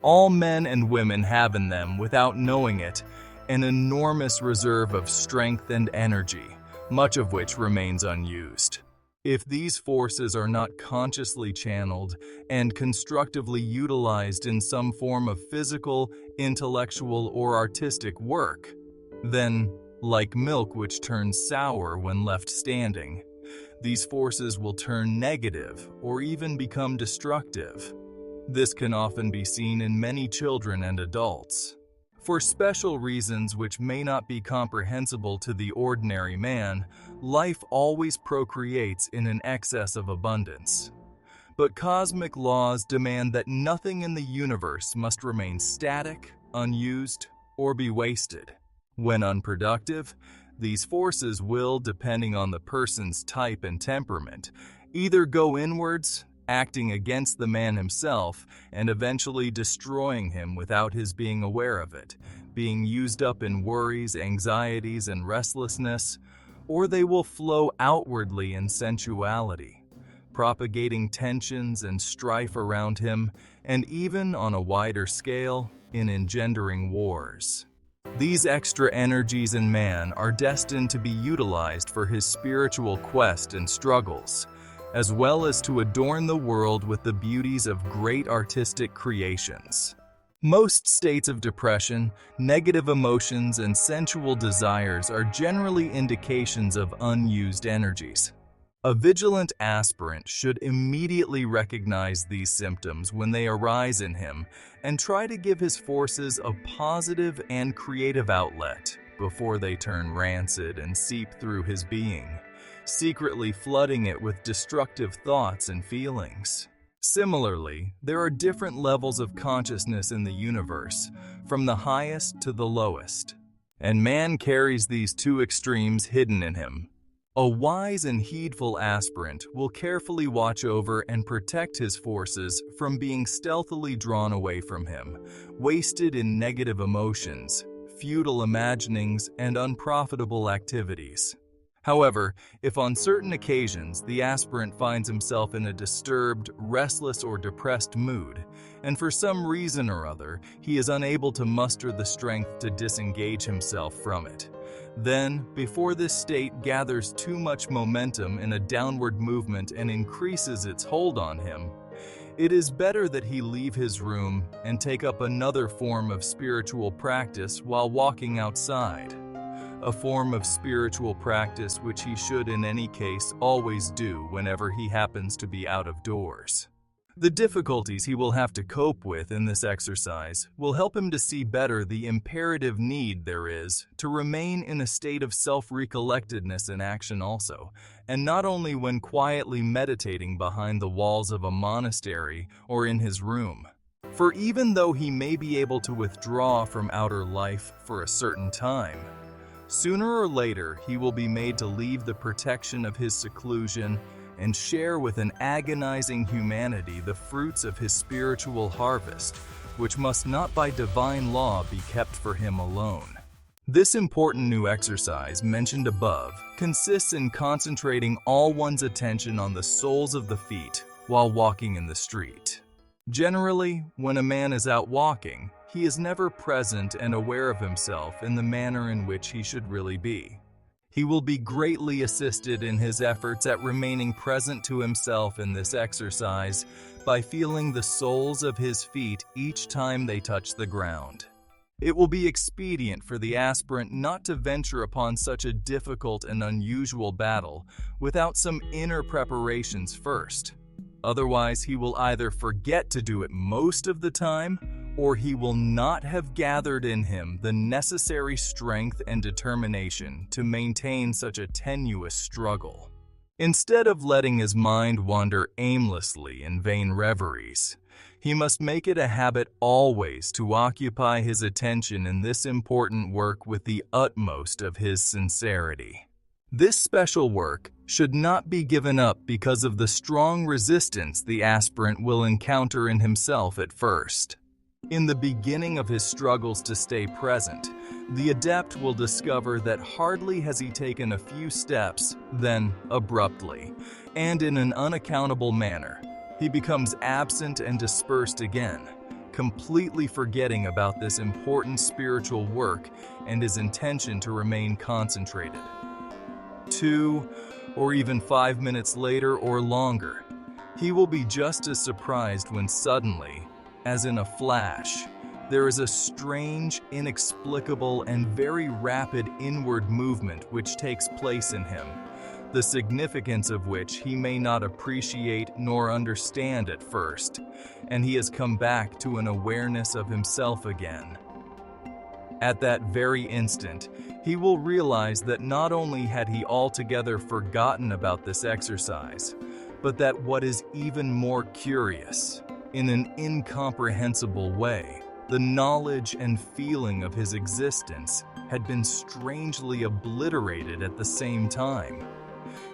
All men and women have in them, without knowing it, an enormous reserve of strength and energy, much of which remains unused. If these forces are not consciously channeled and constructively utilized in some form of physical, intellectual, or artistic work, then, like milk which turns sour when left standing, these forces will turn negative or even become destructive. This can often be seen in many children and adults. For special reasons which may not be comprehensible to the ordinary man, life always procreates in an excess of abundance. But cosmic laws demand that nothing in the universe must remain static, unused, or be wasted. When unproductive, these forces will, depending on the person's type and temperament, either go inwards, acting against the man himself and eventually destroying him without his being aware of it, being used up in worries, anxieties, and restlessness, or they will flow outwardly in sensuality, propagating tensions and strife around him, and even on a wider scale, in engendering wars. These extra energies in man are destined to be utilized for his spiritual quest and struggles, as well as to adorn the world with the beauties of great artistic creations. Most states of depression, negative emotions, and sensual desires are generally indications of unused energies. A vigilant aspirant should immediately recognize these symptoms when they arise in him and try to give his forces a positive and creative outlet before they turn rancid and seep through his being, secretly flooding it with destructive thoughts and feelings. Similarly, there are different levels of consciousness in the universe, from the highest to the lowest, and man carries these two extremes hidden in him. A wise and heedful aspirant will carefully watch over and protect his forces from being stealthily drawn away from him, wasted in negative emotions, futile imaginings, and unprofitable activities. However, if on certain occasions the aspirant finds himself in a disturbed, restless, or depressed mood, and for some reason or other he is unable to muster the strength to disengage himself from it, then, before this state gathers too much momentum in a downward movement and increases its hold on him, it is better that he leave his room and take up another form of spiritual practice while walking outside. A form of spiritual practice which he should in any case always do whenever he happens to be out of doors. The difficulties he will have to cope with in this exercise will help him to see better the imperative need there is to remain in a state of self-recollectedness in action also, and not only when quietly meditating behind the walls of a monastery or in his room. For even though he may be able to withdraw from outer life for a certain time, sooner or later he will be made to leave the protection of his seclusion and share with an agonizing humanity the fruits of his spiritual harvest, which must not by divine law be kept for him alone. This important new exercise mentioned above consists in concentrating all one's attention on the soles of the feet while walking in the street. Generally, when a man is out walking, he is never present and aware of himself in the manner in which he should really be. He will be greatly assisted in his efforts at remaining present to himself in this exercise by feeling the soles of his feet each time they touch the ground. It will be expedient for the aspirant not to venture upon such a difficult and unusual battle without some inner preparations first. Otherwise, he will either forget to do it most of the time, or he will not have gathered in him the necessary strength and determination to maintain such a tenuous struggle. Instead of letting his mind wander aimlessly in vain reveries, he must make it a habit always to occupy his attention in this important work with the utmost of his sincerity. This special work should not be given up because of the strong resistance the aspirant will encounter in himself at first. In the beginning of his struggles to stay present, the adept will discover that hardly has he taken a few steps, then, abruptly, and in an unaccountable manner, he becomes absent and dispersed again, completely forgetting about this important spiritual work and his intention to remain concentrated. 2 or even 5 minutes later or longer, he will be just as surprised when suddenly, as in a flash, there is a strange, inexplicable, and very rapid inward movement which takes place in him, the significance of which he may not appreciate nor understand at first, and he has come back to an awareness of himself again. At that very instant, he will realize that not only had he altogether forgotten about this exercise, but that what is even more curious, in an incomprehensible way, the knowledge and feeling of his existence had been strangely obliterated at the same time.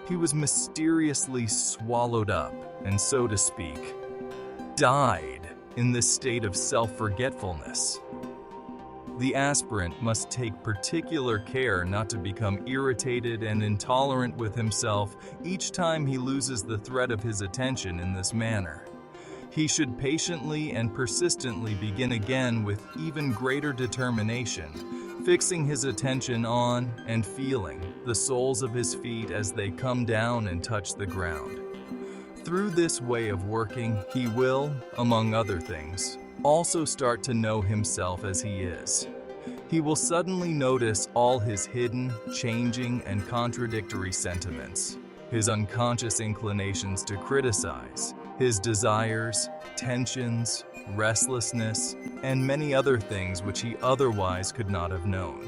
He was mysteriously swallowed up and, so to speak, died in this state of self-forgetfulness. The aspirant must take particular care not to become irritated and intolerant with himself each time he loses the thread of his attention in this manner. He should patiently and persistently begin again with even greater determination, fixing his attention on and feeling the soles of his feet as they come down and touch the ground. Through this way of working, he will, among other things, also start to know himself as he is. He will suddenly notice all his hidden, changing, and contradictory sentiments, his unconscious inclinations to criticize, his desires, tensions, restlessness, and many other things which he otherwise could not have known.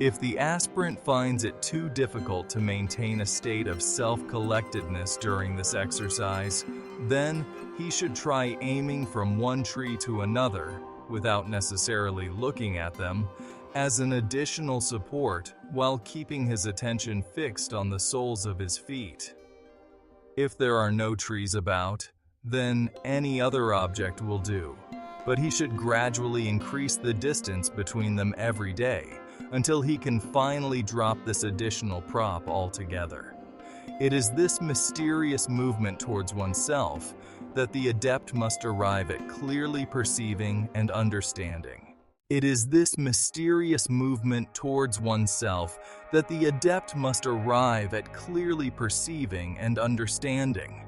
If the aspirant finds it too difficult to maintain a state of self-collectedness during this exercise, then he should try aiming from one tree to another, without necessarily looking at them, as an additional support while keeping his attention fixed on the soles of his feet. If there are no trees about, then any other object will do, but he should gradually increase the distance between them every day, until he can finally drop this additional prop altogether. It is this mysterious movement towards oneself that the adept must arrive at clearly perceiving and understanding. It is this mysterious movement towards oneself that the adept must arrive at clearly perceiving and understanding.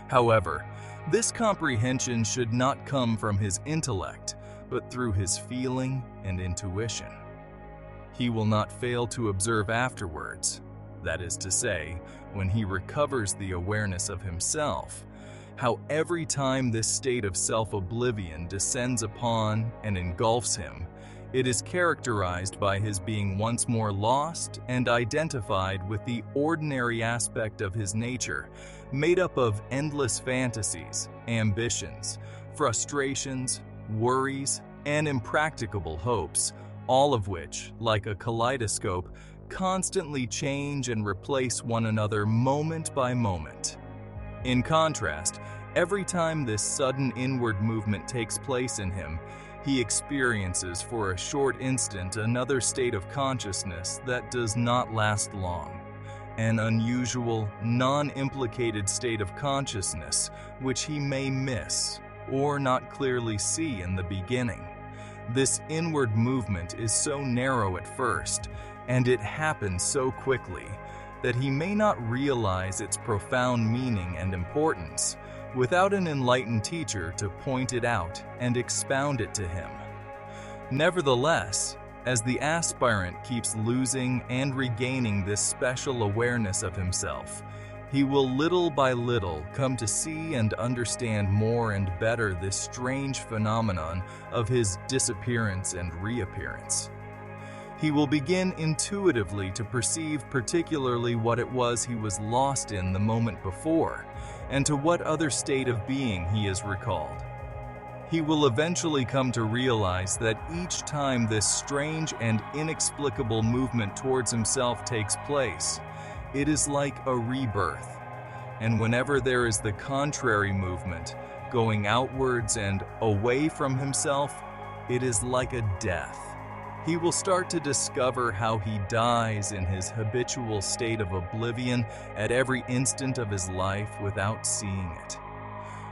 However, this comprehension should not come from his intellect, but through his feeling and intuition. He will not fail to observe afterwards, that is to say, when he recovers the awareness of himself, how every time this state of self-oblivion descends upon and engulfs him, it is characterized by his being once more lost and identified with the ordinary aspect of his nature, made up of endless fantasies, ambitions, frustrations, worries, and impracticable hopes, all of which, like a kaleidoscope, constantly change and replace one another moment by moment. In contrast, every time this sudden inward movement takes place in him, he experiences for a short instant another state of consciousness that does not last long, an unusual, non-implicated state of consciousness which he may miss or not clearly see in the beginning. This inward movement is so narrow at first, and it happens so quickly, that he may not realize its profound meaning and importance without an enlightened teacher to point it out and expound it to him. Nevertheless, as the aspirant keeps losing and regaining this special awareness of himself, he will little by little come to see and understand more and better this strange phenomenon of his disappearance and reappearance. He will begin intuitively to perceive particularly what it was he was lost in the moment before, and to what other state of being he is recalled. He will eventually come to realize that each time this strange and inexplicable movement towards himself takes place, it is like a rebirth, and whenever there is the contrary movement, going outwards and away from himself, it is like a death. He will start to discover how he dies in his habitual state of oblivion at every instant of his life without seeing it.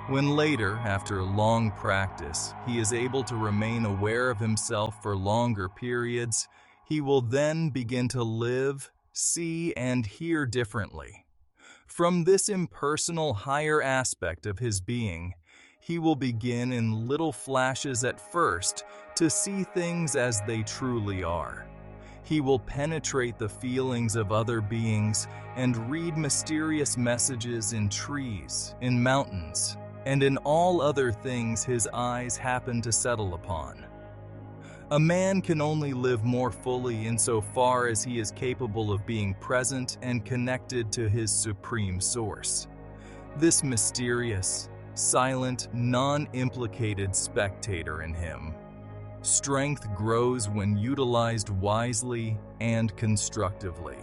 When later, after long practice, he is able to remain aware of himself for longer periods, he will then begin to live, see, and hear differently. From this impersonal higher aspect of his being, he will begin in little flashes at first to see things as they truly are. He will penetrate the feelings of other beings and read mysterious messages in trees, in mountains, and in all other things his eyes happen to settle upon. A man can only live more fully insofar as he is capable of being present and connected to his supreme source. This mysterious, silent, non-implicated spectator in him. Strength grows when utilized wisely and constructively.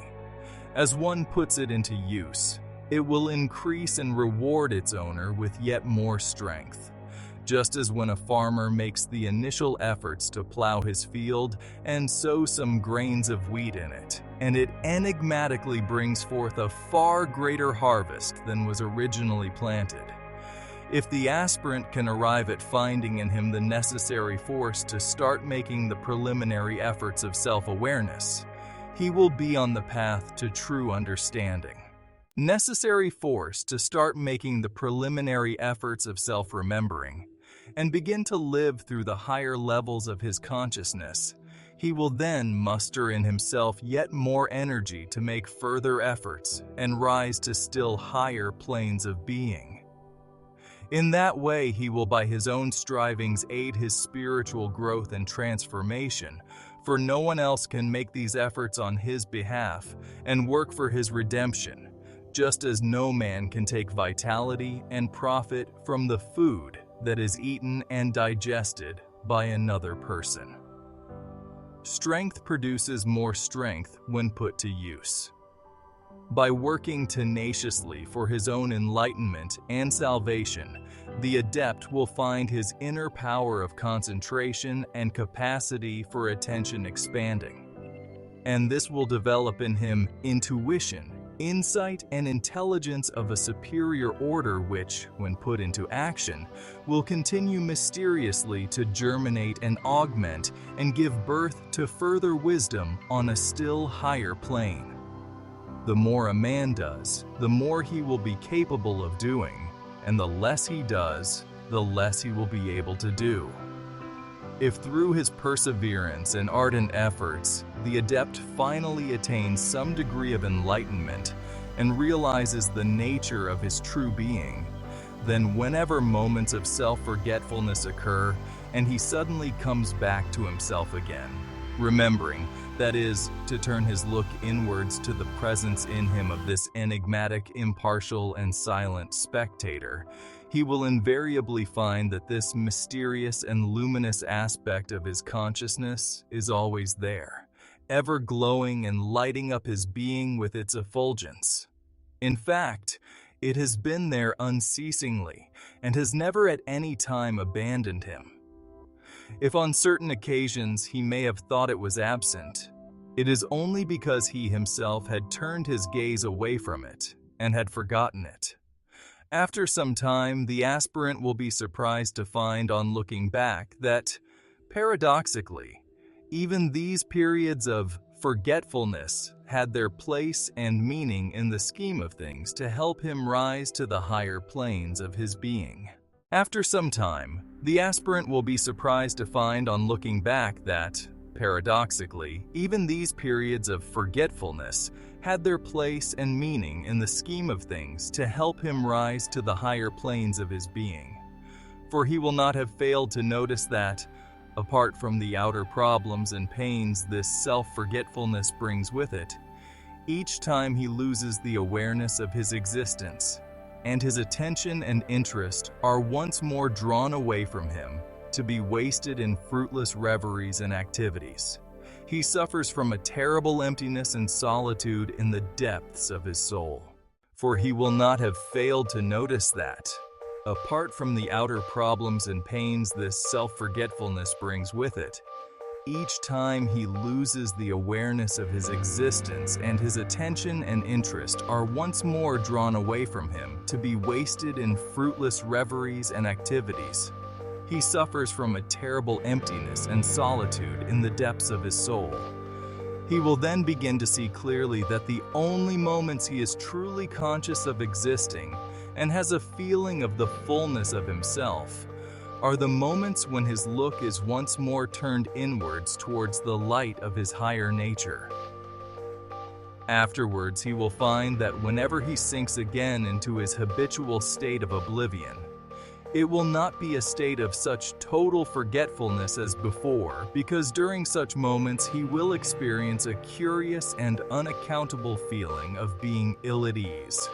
As one puts it into use, it will increase and reward its owner with yet more strength. Just as when a farmer makes the initial efforts to plow his field and sow some grains of wheat in it, and it enigmatically brings forth a far greater harvest than was originally planted. If the aspirant can arrive at finding in him the necessary force to start making the preliminary efforts of self-awareness, he will be on the path to true understanding. Necessary force to start making the preliminary efforts of self-remembering and begin to live through the higher levels of his consciousness, he will then muster in himself yet more energy to make further efforts and rise to still higher planes of being. In that way, he will by his own strivings aid his spiritual growth and transformation, for no one else can make these efforts on his behalf and work for his redemption, just as no man can take vitality and profit from the food that is eaten and digested by another person. Strength produces more strength when put to use. By working tenaciously for his own enlightenment and salvation, the adept will find his inner power of concentration and capacity for attention expanding. And this will develop in him intuition, insight, and intelligence of a superior order which, when put into action, will continue mysteriously to germinate and augment and give birth to further wisdom on a still higher plane. The more a man does, the more he will be capable of doing, and the less he does, the less he will be able to do. If through his perseverance and ardent efforts, the adept finally attains some degree of enlightenment and realizes the nature of his true being, then whenever moments of self-forgetfulness occur and he suddenly comes back to himself again, remembering, that is, to turn his look inwards to the presence in him of this enigmatic, impartial, and silent spectator, he will invariably find that this mysterious and luminous aspect of his consciousness is always there, ever glowing and lighting up his being with its effulgence. In fact, it has been there unceasingly and has never at any time abandoned him. If on certain occasions he may have thought it was absent, it is only because he himself had turned his gaze away from it and had forgotten it. After some time, the aspirant will be surprised to find on looking back that, paradoxically, even these periods of forgetfulness had their place and meaning in the scheme of things to help him rise to the higher planes of his being. After some time, the aspirant will be surprised to find on looking back that, paradoxically, even these periods of forgetfulness had their place and meaning in the scheme of things to help him rise to the higher planes of his being. For he will not have failed to notice that, apart from the outer problems and pains this self-forgetfulness brings with it, each time he loses the awareness of his existence, and his attention and interest are once more drawn away from him to be wasted in fruitless reveries and activities, he suffers from a terrible emptiness and solitude in the depths of his soul. For he will not have failed to notice that, apart from the outer problems and pains this self-forgetfulness brings with it, each time he loses the awareness of his existence and his attention and interest are once more drawn away from him to be wasted in fruitless reveries and activities. He suffers from a terrible emptiness and solitude in the depths of his soul. He will then begin to see clearly that the only moments he is truly conscious of existing and has a feeling of the fullness of himself are the moments when his look is once more turned inwards towards the light of his higher nature. Afterwards, he will find that whenever he sinks again into his habitual state of oblivion, it will not be a state of such total forgetfulness as before, because during such moments he will experience a curious and unaccountable feeling of being ill at ease.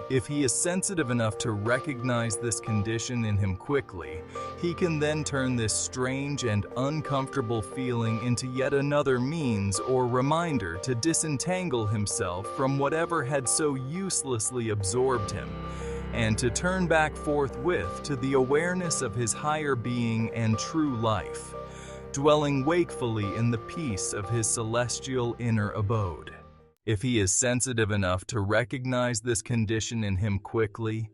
If he is sensitive enough to recognize this condition in him quickly, he can then turn this strange and uncomfortable feeling into yet another means or reminder to disentangle himself from whatever had so uselessly absorbed him, and to turn back forthwith to the awareness of his higher being and true life, dwelling wakefully in the peace of his celestial inner abode. If he is sensitive enough to recognize this condition in him quickly,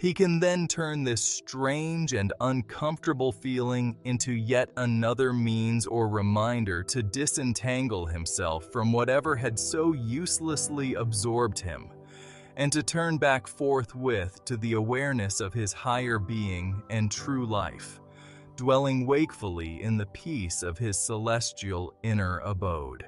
he can then turn this strange and uncomfortable feeling into yet another means or reminder to disentangle himself from whatever had so uselessly absorbed him, and to turn back forthwith to the awareness of his higher being and true life, dwelling wakefully in the peace of his celestial inner abode.